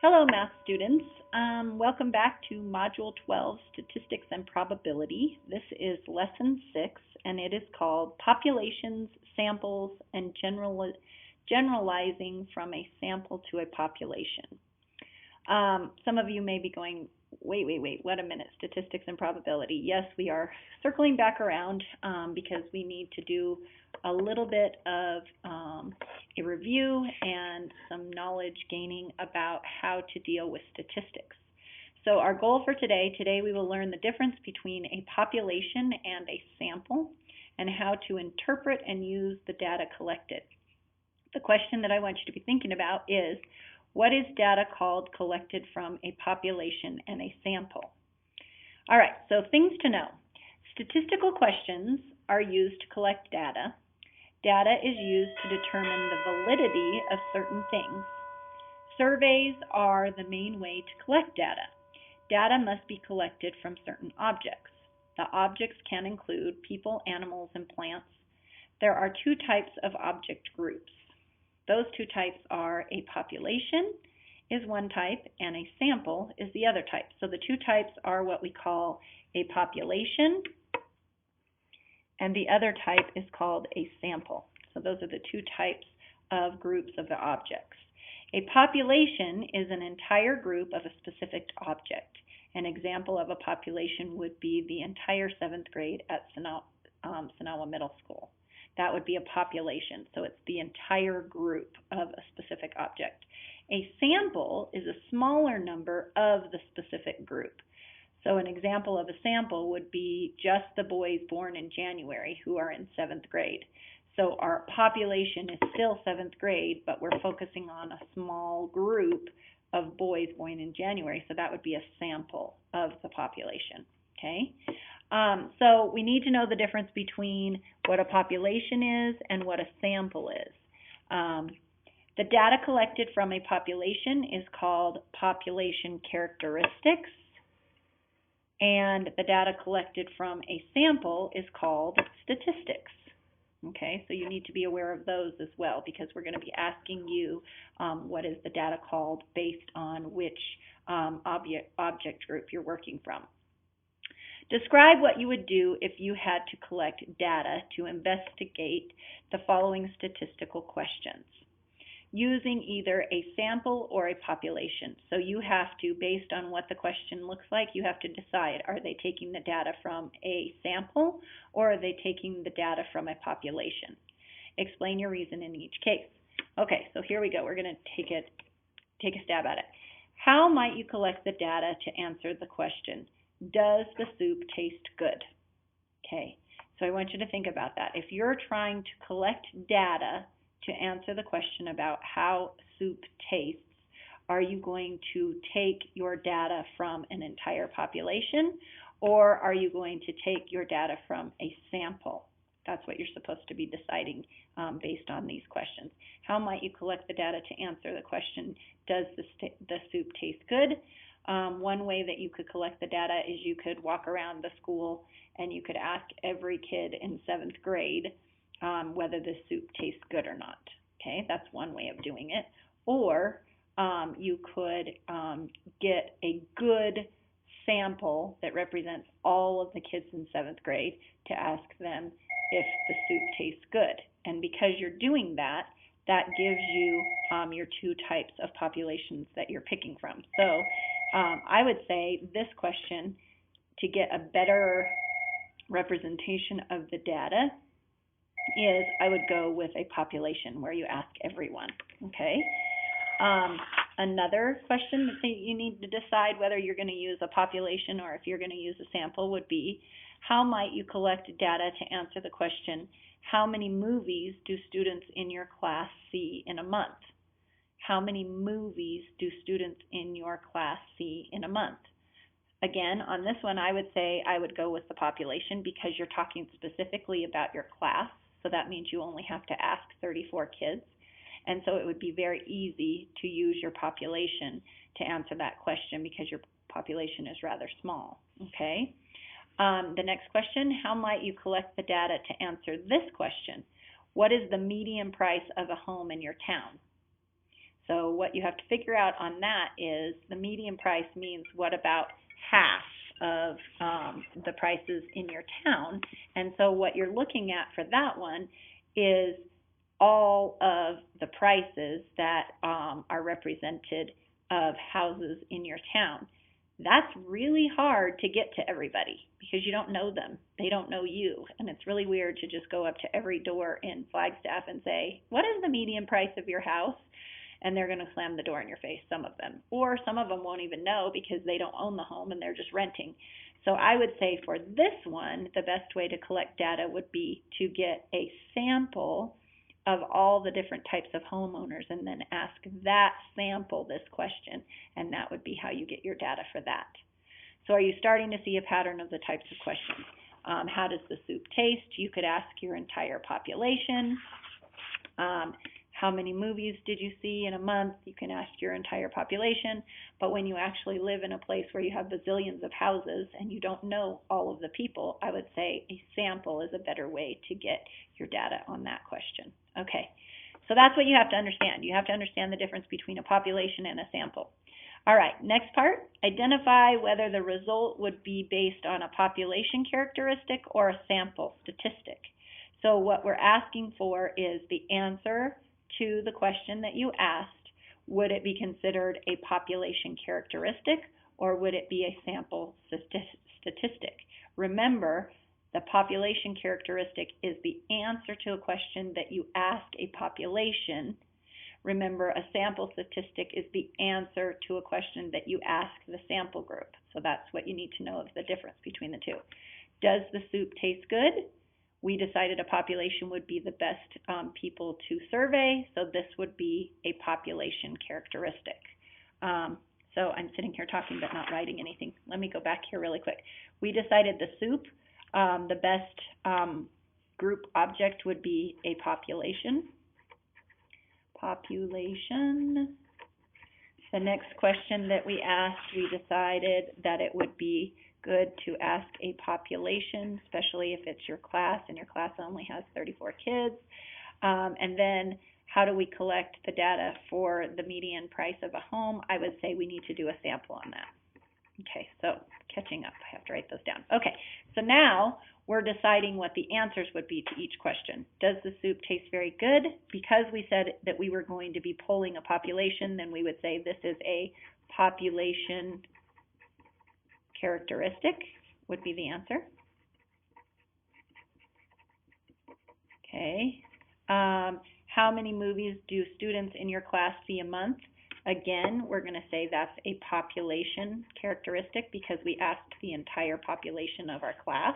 Hello, math students. Welcome back to Module 12, Statistics and Probability. This is Lesson 6, and it is called Populations, Samples, and Generalizing from a Sample to a Population. Some of you may be going, wait, what a minute, Statistics and Probability. Yes, we are circling back around because we need to do a little bit of a review and some knowledge gaining about how to deal with statistics. So our goal for today we will learn the difference between a population and a sample and how to interpret and use the data collected. The question that I want you to be thinking about is, what is data called collected from a population and a sample? All right, so things to know. Statistical questions are used to collect data. Data is used to determine the validity of certain things. Surveys are the main way to collect data. Data must be collected from certain objects. The objects can include people, animals, and plants. There are two types of object groups. Those two types are a population is one type and a sample is the other type. So the two types are what we call a population, and the other type is called a sample. So those are the two types of groups of the objects. A population is an entire group of a specific object. An example of a population would be the entire 7th grade at Sonawa Middle School. That would be a population, so it's the entire group of a specific object. A sample is a smaller number of the specific group. So an example of a sample would be just the boys born in January who are in 7th grade. So our population is still 7th grade, but we're focusing on a small group of boys born in January, so that would be a sample of the population, okay? So we need to know the difference between what a population is and what a sample is. The data collected from a population is called population characteristics, and the data collected from a sample is called statistics. Okay, so you need to be aware of those as well because we're going to be asking you what is the data called based on which object group you're working from. Describe what you would do if you had to collect data to investigate the following statistical questions using either a sample or a population. So you have to, based on what the question looks like, you have to decide, are they taking the data from a sample or are they taking the data from a population? Explain your reason in each case. Okay, so here we go. We're going to take a stab at it. How might you collect the data to answer the question, does the soup taste good? Okay, so I want you to think about that. If you're trying to collect data to answer the question about how soup tastes, are you going to take your data from an entire population or are you going to take your data from a sample? That's what you're supposed to be deciding based on these questions. How might you collect the data to answer the question, does the soup taste good? One way that you could collect the data is you could walk around the school and you could ask every kid in 7th grade whether the soup tastes good or not. Okay, that's one way of doing it. Or you could get a good sample that represents all of the kids in 7th grade to ask them if the soup tastes good. And because you're doing that, that gives you your two types of populations that you're picking from. So I would say this question, to get a better representation of the data, is I would go with a population where you ask everyone, okay? Another question that you need to decide whether you're going to use a population or if you're going to use a sample would be, how might you collect data to answer the question, how many movies do students in your class see in a month? How many movies do students in your class see in a month? Again, on this one, I would say I would go with the population because you're talking specifically about your class. So that means you only have to ask 34 kids. And so it would be very easy to use your population to answer that question because your population is rather small. Okay. The next question, how might you collect the data to answer this question? What is the median price of a home in your town? So what you have to figure out on that is the median price means what about half of the prices in your town. And so what you're looking at for that one is all of the prices that are represented of houses in your town. That's really hard to get to everybody because you don't know them. They don't know you. And it's really weird to just go up to every door in Flagstaff and say, what is the median price of your house? And they're going to slam the door in your face, some of them. Or some of them won't even know because they don't own the home and they're just renting. So I would say for this one, the best way to collect data would be to get a sample of all the different types of homeowners and then ask that sample this question, and that would be how you get your data for that. So are you starting to see a pattern of the types of questions? How does the soup taste? You could ask your entire population. How many movies did you see in a month? You can ask your entire population. But when you actually live in a place where you have bazillions of houses and you don't know all of the people, I would say a sample is a better way to get your data on that question. Okay, so that's what you have to understand. You have to understand the difference between a population and a sample. All right, next part, identify whether the result would be based on a population characteristic or a sample statistic. So what we're asking for is the answer to the question that you asked. Would it be considered a population characteristic or would it be a sample statistic? Remember, the population characteristic is the answer to a question that you ask a population. Remember, a sample statistic is the answer to a question that you ask the sample group. So that's what you need to know of the difference between the two. Does the soup taste good? We decided a population would be the best people to survey, so this would be a population characteristic. So I'm sitting here talking but not writing anything. Let me go back here really quick. We decided the soup, the best group object would be a population. Population. The next question that we asked, we decided that it would be good to ask a population, especially if it's your class and your class only has 34 kids. And then how do we collect the data for the median price of a home? I would say we need to do a sample on that. Okay, so catching up, I have to write those down. Okay, so now we're deciding what the answers would be to each question. Does the soup taste very good? Because we said that we were going to be polling a population, then we would say this is a population characteristic would be the answer. Okay. How many movies do students in your class see a month? Again, we're going to say that's a population characteristic because we asked the entire population of our class.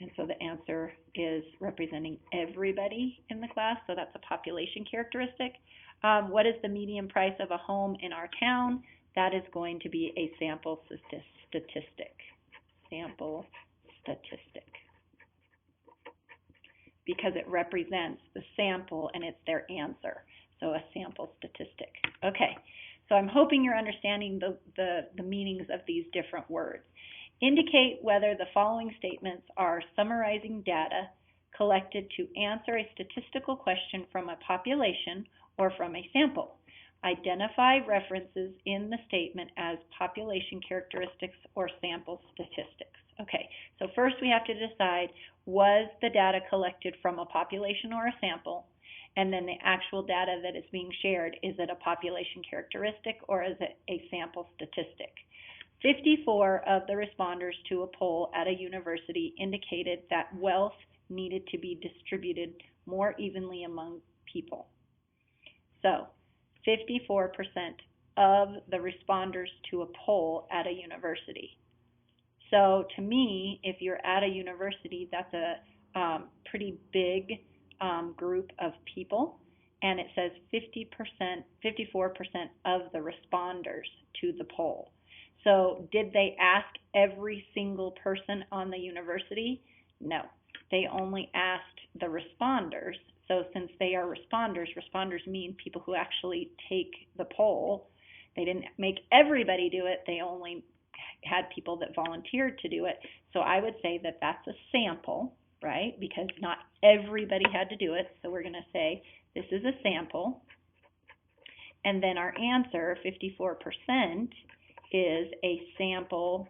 And so the answer is representing everybody in the class, so that's a population characteristic. What is the median price of a home in our town? That is going to be a sample statistic. Sample statistic. Because it represents the sample and it's their answer. So a sample statistic. Okay, so I'm hoping you're understanding the meanings of these different words. Indicate whether the following statements are summarizing data collected to answer a statistical question from a population or from a sample. Identify references in the statement as population characteristics or sample statistics. Okay, so first we have to decide, was the data collected from a population or a sample? And then the actual data that is being shared, is it a population characteristic or is it a sample statistic? 54 of the responders to a poll at a university indicated that wealth needed to be distributed more evenly among people. So 54% of the responders to a poll at a university. So to me, if you're at a university, that's a pretty big group of people, and it says 54% of the responders to the poll. So did they ask every single person on the university? No, they only asked the responders. So since they are responders, responders mean people who actually take the poll. They didn't make everybody do it, they only had people that volunteered to do it. So I would say that that's a sample, right? Because not everybody had to do it. So we're going to say this is a sample. And then our answer, 54%, is a sample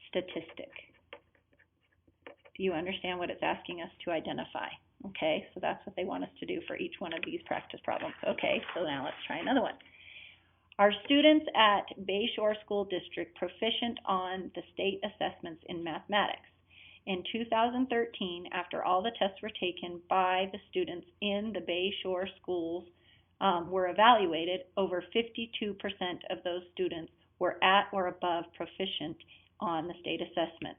statistic. Do you understand what it's asking us to identify? Okay, so that's what they want us to do for each one of these practice problems. Okay, so now let's try another one. Are students at Bayshore School District proficient on the state assessments in mathematics? In 2013, after all the tests were taken by the students in the Bayshore schools were evaluated, over 52% of those students were at or above proficient on the state assessment.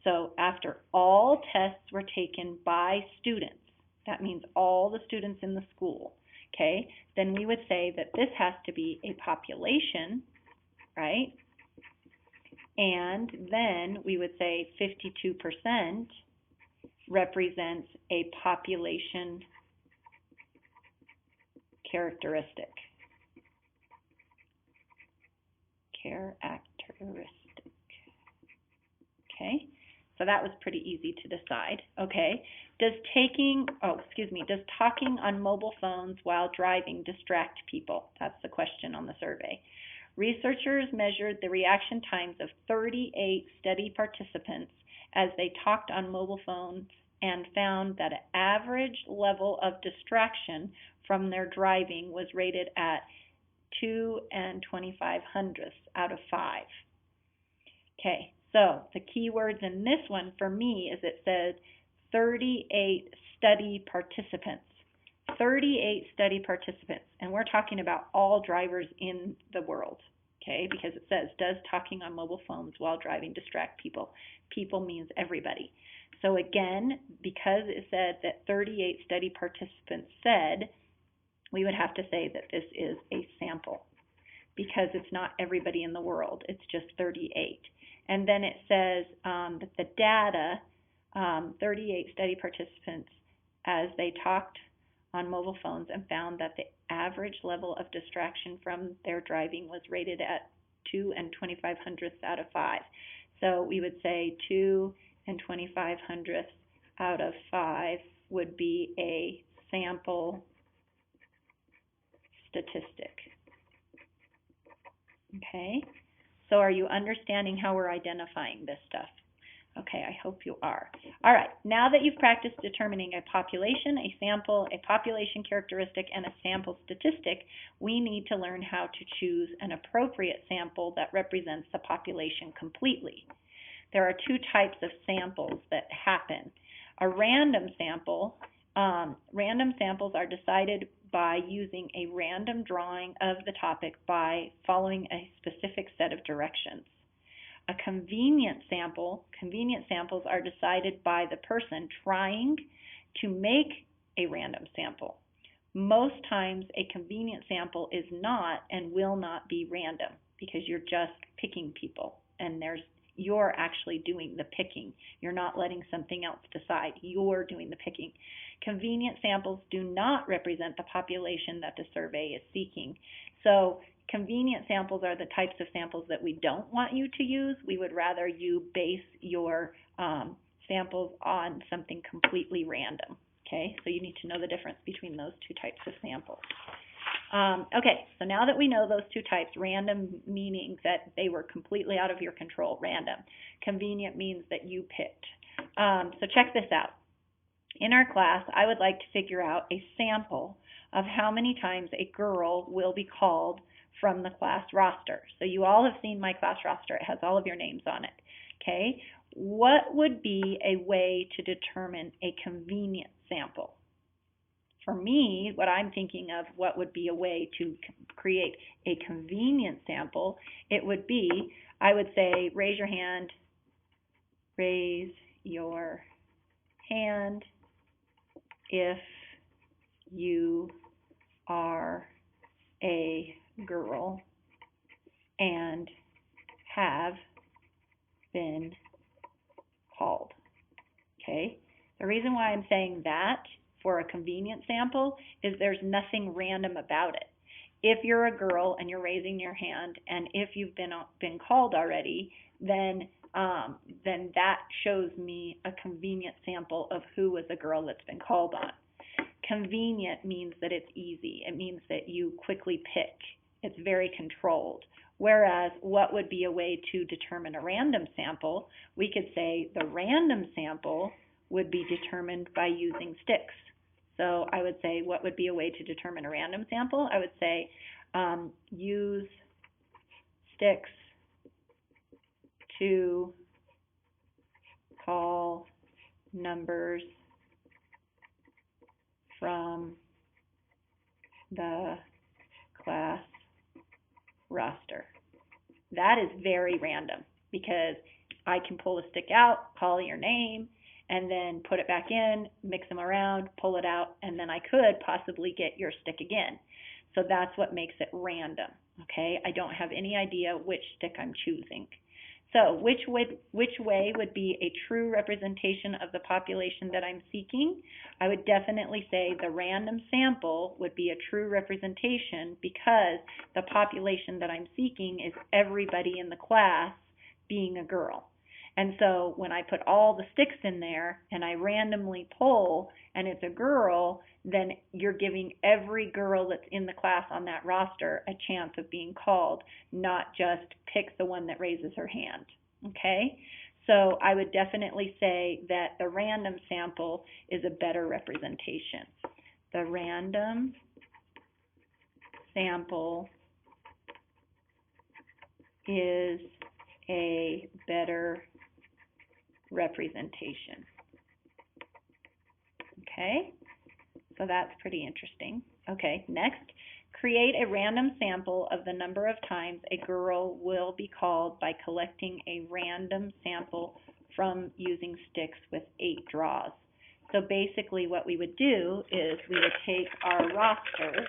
So after all tests were taken by students, that means all the students in the school, okay, then we would say that this has to be a population, right? And then we would say 52% represents a population characteristic. Okay, so that was pretty easy to decide. Okay, does talking on mobile phones while driving distract people? That's the question on the survey. Researchers measured the reaction times of 38 study participants as they talked on mobile phones and found that an average level of distraction from their driving was rated at 2 2/25 out of 5. Okay, so the key words in this one for me is it says 38 study participants. 38 study participants, and we're talking about all drivers in the world, okay, because it says, does talking on mobile phones while driving distract people? People means everybody. So again, because it said that 38 study participants said, we would have to say that this is a sample, because it's not everybody in the world, it's just 38. And then it says that the data, 38 study participants, as they talked on mobile phones and found that the average level of distraction from their driving was rated at 2 2/25 out of 5. So we would say 2 2/25 out of 5 would be a sample statistic. Okay, so are you understanding how we're identifying this stuff? Okay, I hope you are. All right, now that you've practiced determining a population, a sample, a population characteristic, and a sample statistic, we need to learn how to choose an appropriate sample that represents the population completely. There are two types of samples that happen. A random sample, random samples are decided by using a random drawing of the topic by following a specific set of directions. A convenient samples are decided by the person trying to make a random sample. Most times a convenient sample is not and will not be random because you're just picking people and you're actually doing the picking. You're not letting something else decide. You're doing the picking. Convenient samples do not represent the population that the survey is seeking. So convenient samples are the types of samples that we don't want you to use. We would rather you base your samples on something completely random. Okay, so you need to know the difference between those two types of samples. Okay, so now that we know those two types, random meaning that they were completely out of your control, random. Convenient means that you picked. So check this out. In our class, I would like to figure out a sample of how many times a girl will be called from the class roster. So you all have seen my class roster. It has all of your names on it. Okay, what would be a way to determine a convenient sample? For me, what I'm thinking of, what would be a way to create a convenient sample, it would be, I would say, raise your hand if you are a girl and have been called. Okay? The reason why I'm saying that for a convenient sample is there's nothing random about it. If you're a girl and you're raising your hand, and if you've been called already, then that shows me a convenient sample of who was a girl that's been called on. Convenient means that it's easy. It means that you quickly pick. It's very controlled. Whereas what would be a way to determine a random sample? We could say the random sample would be determined by using sticks. So I would say, what would be a way to determine a random sample? I would say use sticks to call numbers from the class roster. That is very random because I can pull a stick out, call your name, and then put it back in, mix them around, pull it out, and then I could possibly get your stick again. So that's what makes it random, okay? I don't have any idea which stick I'm choosing. So which way would be a true representation of the population that I'm seeking? I would definitely say the random sample would be a true representation because the population that I'm seeking is everybody in the class being a girl. And so when I put all the sticks in there and I randomly pull and it's a girl, then you're giving every girl that's in the class on that roster a chance of being called, not just pick the one that raises her hand, okay? So I would definitely say that the random sample is a better representation. The random sample is a better representation. Okay, so that's pretty interesting. Okay, next, create a random sample of the number of times a girl will be called by collecting a random sample from using sticks with 8 draws. So basically what we would do is we would take our roster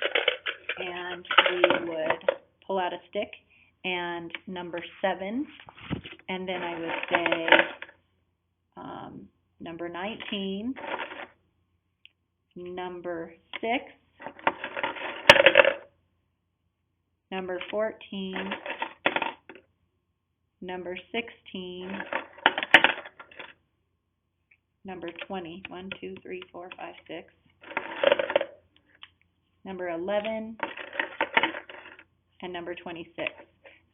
and we would pull out a stick and number 7, and then I would say number 19, number 6, number 14, number 16, number 20, 1, 2, 3, 4, 5, 6, number 11, and number 26.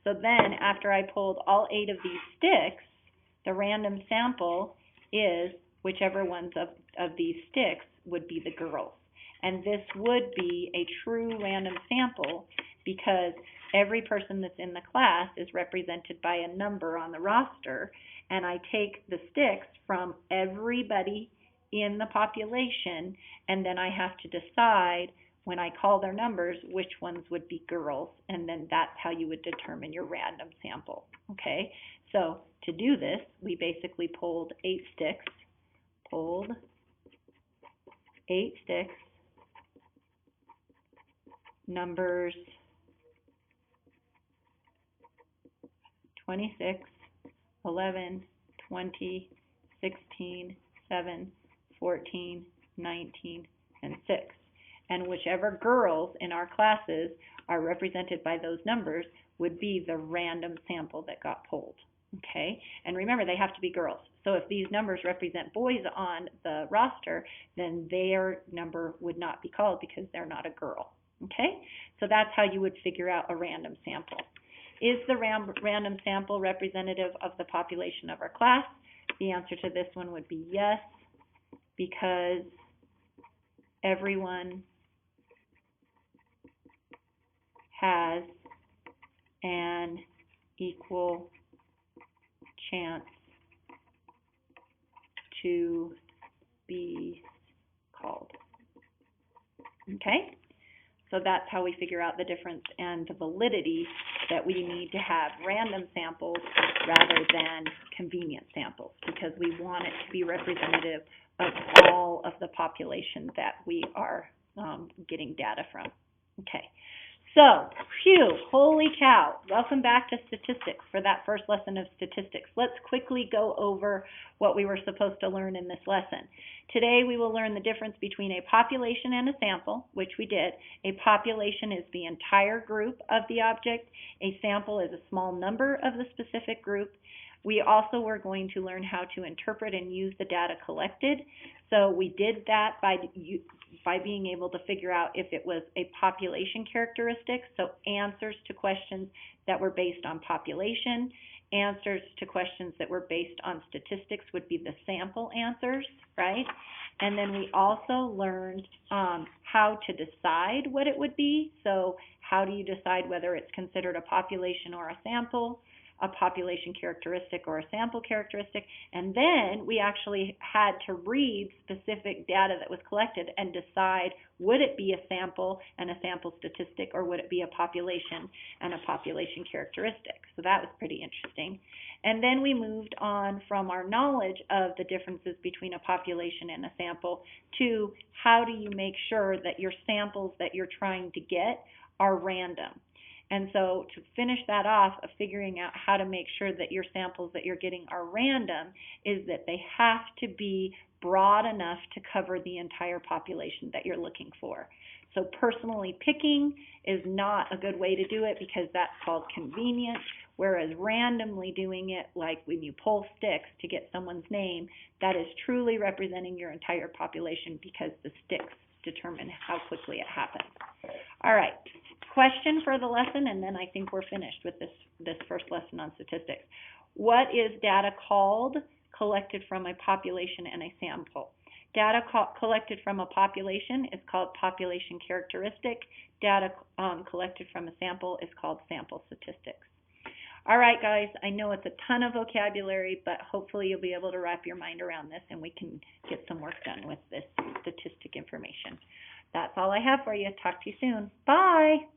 So then after I pulled all 8 of these sticks, the random sample is whichever ones of these sticks would be the girls. And this would be a true random sample because every person that's in the class is represented by a number on the roster, and I take the sticks from everybody in the population, and then I have to decide when I call their numbers which ones would be girls, and then that's how you would determine your random sample, okay? So to do this, we basically pulled 8 sticks, numbers 26, 11, 20, 16, 7, 14, 19, and 6. And whichever girls in our classes are represented by those numbers would be the random sample that got pulled, okay? And remember, they have to be girls. So if these numbers represent boys on the roster, then their number would not be called because they're not a girl, okay? So that's how you would figure out a random sample. Is the random sample representative of the population of our class? The answer to this one would be yes, because everyone has an equal chance to be called. Okay? So that's how we figure out the difference and the validity that we need to have random samples rather than convenient samples, because we want it to be representative of all of the population that we are getting data from. Okay. So, phew, holy cow. Welcome back to statistics for that first lesson of statistics. Let's quickly go over what we were supposed to learn in this lesson. Today we will learn the difference between a population and a sample, which we did. A population is the entire group of the object. A sample is a small number of the specific group. We also were going to learn how to interpret and use the data collected. So we did that by being able to figure out if it was a population characteristic, so answers to questions that were based on population. Answers to questions that were based on statistics would be the sample answers, right? And then we also learned how to decide what it would be. So how do you decide whether it's considered a population or a sample, a population characteristic or a sample characteristic? And then we actually had to read specific data that was collected and decide, would it be a sample and a sample statistic, or would it be a population and a population characteristic? So that was pretty interesting. And then we moved on from our knowledge of the differences between a population and a sample to how do you make sure that your samples that you're trying to get are random. And so to finish that off of figuring out how to make sure that your samples that you're getting are random is that they have to be broad enough to cover the entire population that you're looking for. So personally picking is not a good way to do it because that's called convenient, whereas randomly doing it, like when you pull sticks to get someone's name, that is truly representing your entire population because the sticks determine how quickly it happens. All right, question for the lesson, and then I think we're finished with this first lesson on statistics. What is data called collected from a population and a sample? Data collected from a population is called population characteristic. Data collected from a sample is called sample statistics. All right, guys, I know it's a ton of vocabulary, but hopefully you'll be able to wrap your mind around this and we can get some work done with this statistic information. That's all I have for you. Talk to you soon. Bye.